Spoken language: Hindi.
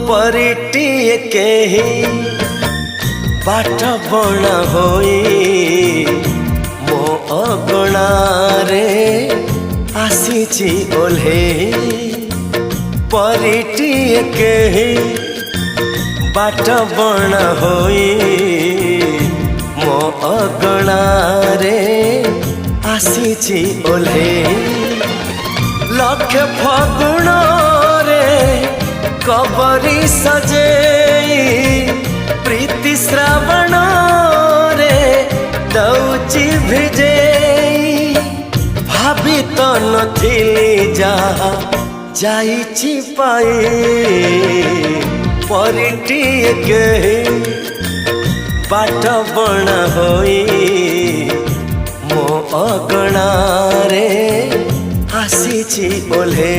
परिटिए केही बाट बणा होई मो अगणारे आसीची ओल्हे परिटिए केही बाट बणा होई मो अगणारे आसीची ओल्हे लक्ष फगुण रे कबरी सजे प्रीति श्रावण रे दौची भिजे भाभी तो नथिली जहा जाइची पाई परिटिए केही बाट बणा होई मो अगणारे आसीची ओल्हे।